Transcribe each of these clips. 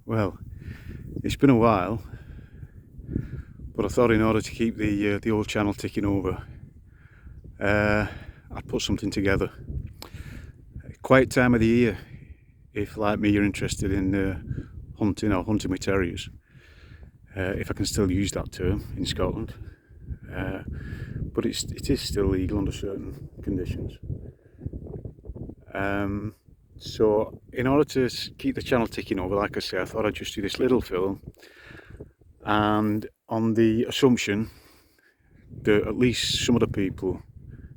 Well, it's been a while, but I thought in order to keep the old channel ticking over, I'd put something together. Quiet time of the year, if like me you're interested in hunting or hunting with terriers, if I can still use that term in Scotland, but it is still legal under certain conditions. So in order to keep the channel ticking over, like I say, I thought I'd just do this little film, and on the assumption that at least some of the people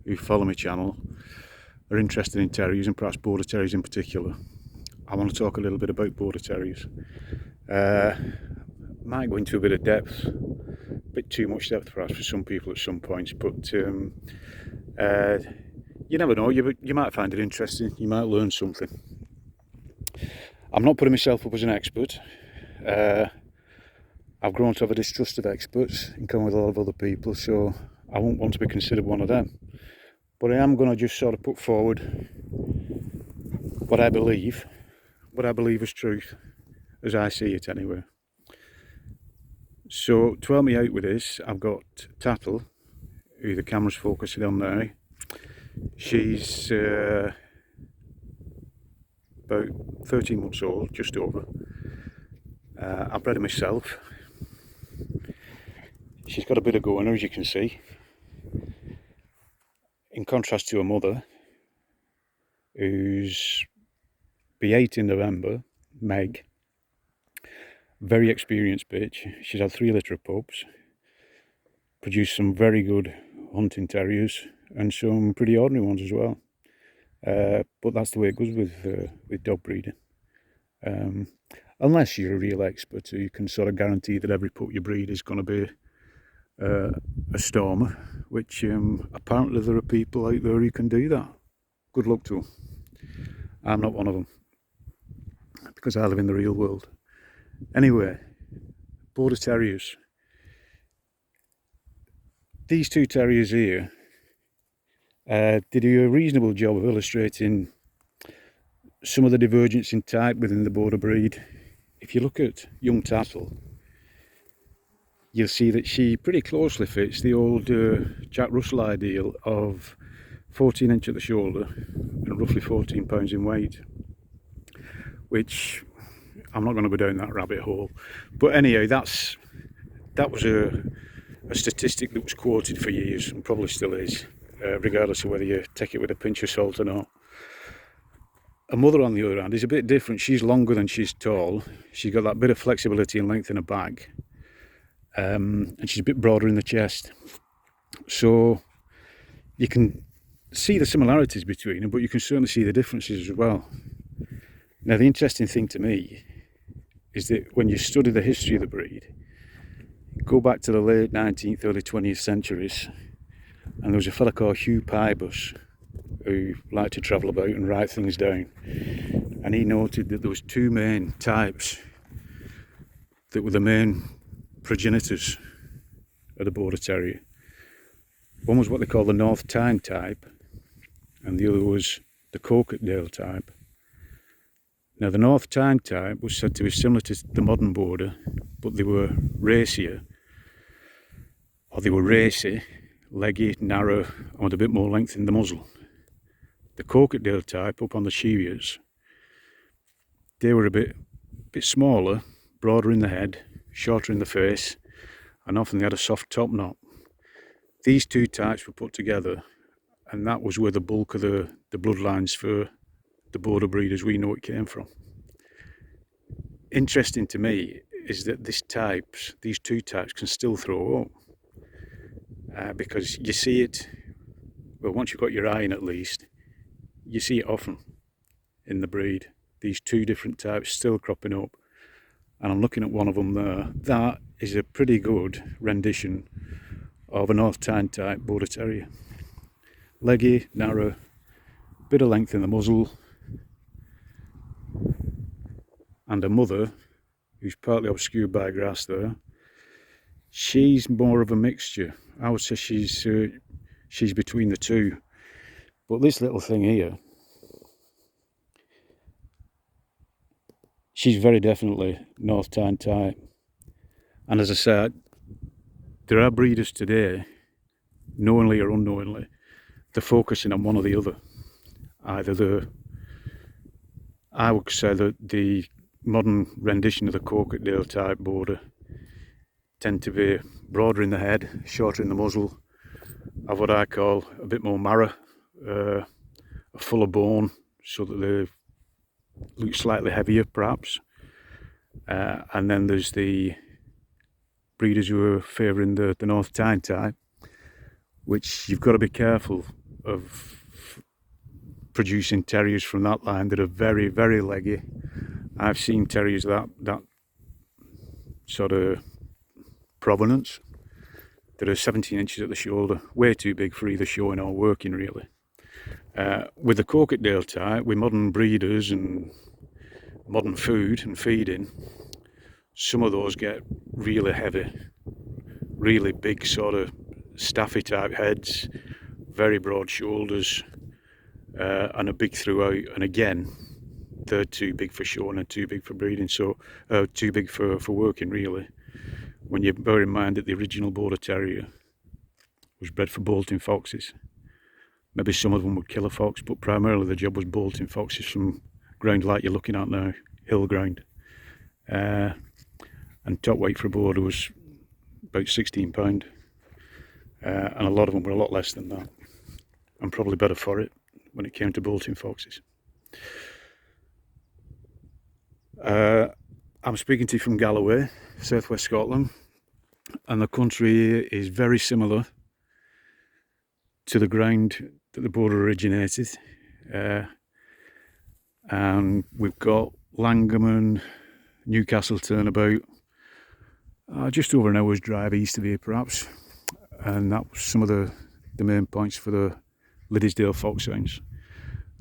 who follow my channel are interested in terriers, and perhaps border terriers in particular. I want to talk a little bit about border terriers. Might go into a bit of depth, a bit too much depth perhaps for some people at some points, but you never know, you might find it interesting, you might learn something. I'm not putting myself up as an expert. I've grown to have a distrust of experts in common with a lot of other people, so I won't want to be considered one of them. But I am going to just sort of put forward what I believe is truth, as I see it anyway. So to help me out with this, I've got Tattle, who the camera's focusing on now. She's about 13 months old, just over. I bred her myself. She's got a bit of go on her, as you can see. In contrast to her mother, who's be 8 in November, Meg. Very experienced bitch. She's had 3 litter of pups. Produced some very good hunting terriers and some pretty ordinary ones as well. But that's the way it goes with dog breeding. Unless you're a real expert who can sort of guarantee that every pup you breed is going to be a stormer, which apparently there are people out there who can do that. Good luck to them. I'm not one of them, because I live in the real world. Anyway, border terriers. These 2 terriers here did do a reasonable job of illustrating some of the divergence in type within the border breed. If you look at young Tattle, you'll see that she pretty closely fits the old Jack Russell ideal of 14 inch at the shoulder and roughly 14 pounds in weight, which I'm not going to go down that rabbit hole. But anyhow, that was a statistic that was quoted for years and probably still is, regardless of whether you take it with a pinch of salt or not. Her mother, on the other hand, is a bit different. She's longer than she's tall. She's got that bit of flexibility and length in her back, and she's a bit broader in the chest. So you can see the similarities between them, but you can certainly see the differences as well. Now, the interesting thing to me is that when you study the history of the breed, go back to the late 19th, early 20th centuries, and there was a fella called Hugh Pybus who liked to travel about and write things down, and he noted that there was 2 main types that were the main progenitors of the border terrier. One was what they call the North Tyne type, and the other was the Coquetdale type. Now, the North Tyne type was said to be similar to the modern border, but they were racier, or they were racy, leggy, narrow, and with a bit more length in the muzzle. The Coquetdale type, up on the shew ears, they were a bit smaller, broader in the head, shorter in the face, and often they had a soft top knot. These 2 types were put together, and that was where the bulk of the bloodlines for the border breed as we know it came from. Interesting to me is that these 2 types can still throw up, because you see it, well, once you've got your eye in at least, you see it often in the breed. These 2 different types still cropping up, and I'm looking at one of them there. That is a pretty good rendition of a North Tyne type border terrier. Leggy, narrow, bit of length in the muzzle, and a mother, who's partly obscured by grass there, she's more of a mixture. I would say she's between the 2. But this little thing here, she's very definitely North Tyne type. And as I said, there are breeders today, knowingly or unknowingly, they're focusing on one or the other. Either I would say that the modern rendition of the Coquetdale type border tend to be broader in the head, shorter in the muzzle, have what I call a bit more marrow, a fuller bone, so that they look slightly heavier perhaps. And then there's the breeders who are favouring the North Tyne type, which you've got to be careful of producing terriers from that line that are very, very leggy. I've seen terriers that sort of provenance that are 17 inches at the shoulder, way too big for either showing or working really. With the Coquetdale type, with modern breeders and modern food and feeding, some of those get really heavy, really big sort of staffy type heads, very broad shoulders, and a big throughout. And again, they're too big for showing and too big for breeding, so too big for working really. When you bear in mind that the original Border Terrier was bred for bolting foxes. Maybe some of them would kill a fox, but primarily the job was bolting foxes from ground like you're looking at now, hill ground. And top weight for a border was about 16 pound, and a lot of them were a lot less than that, and probably better for it when it came to bolting foxes. I'm speaking to you from Galloway, southwest Scotland, and the country here is very similar to the ground that the border originated. And we've got Langhaman, Newcastle turnabout, just over an hour's drive east of here perhaps, and that was some of the main points for the Liddesdale foxhounds.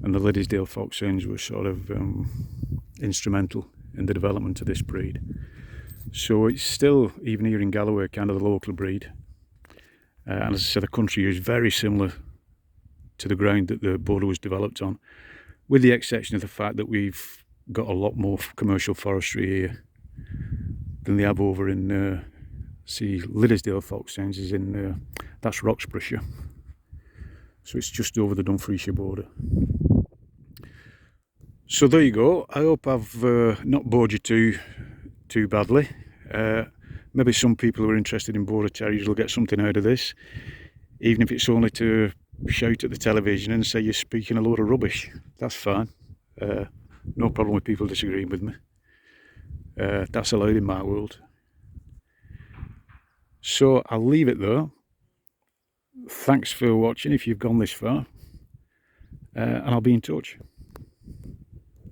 And the Liddesdale foxhounds were sort of instrumental in the development of this breed. So it's still, even here in Galloway, kind of the local breed. And as I said, the country is very similar to the ground that the border was developed on, with the exception of the fact that we've got a lot more commercial forestry here than they have over in, see, Liddesdale foxhounds is in, that's Roxburghshire. So it's just over the Dumfriesshire border. So there you go. I hope I've not bored you too badly. Maybe some people who are interested in Border Terriers will get something out of this, even if it's only to shout at the television and say you're speaking a load of rubbish. That's fine. No problem with people disagreeing with me. That's allowed in my world. So I'll leave it there. Thanks for watching if you've gone this far, and I'll be in touch.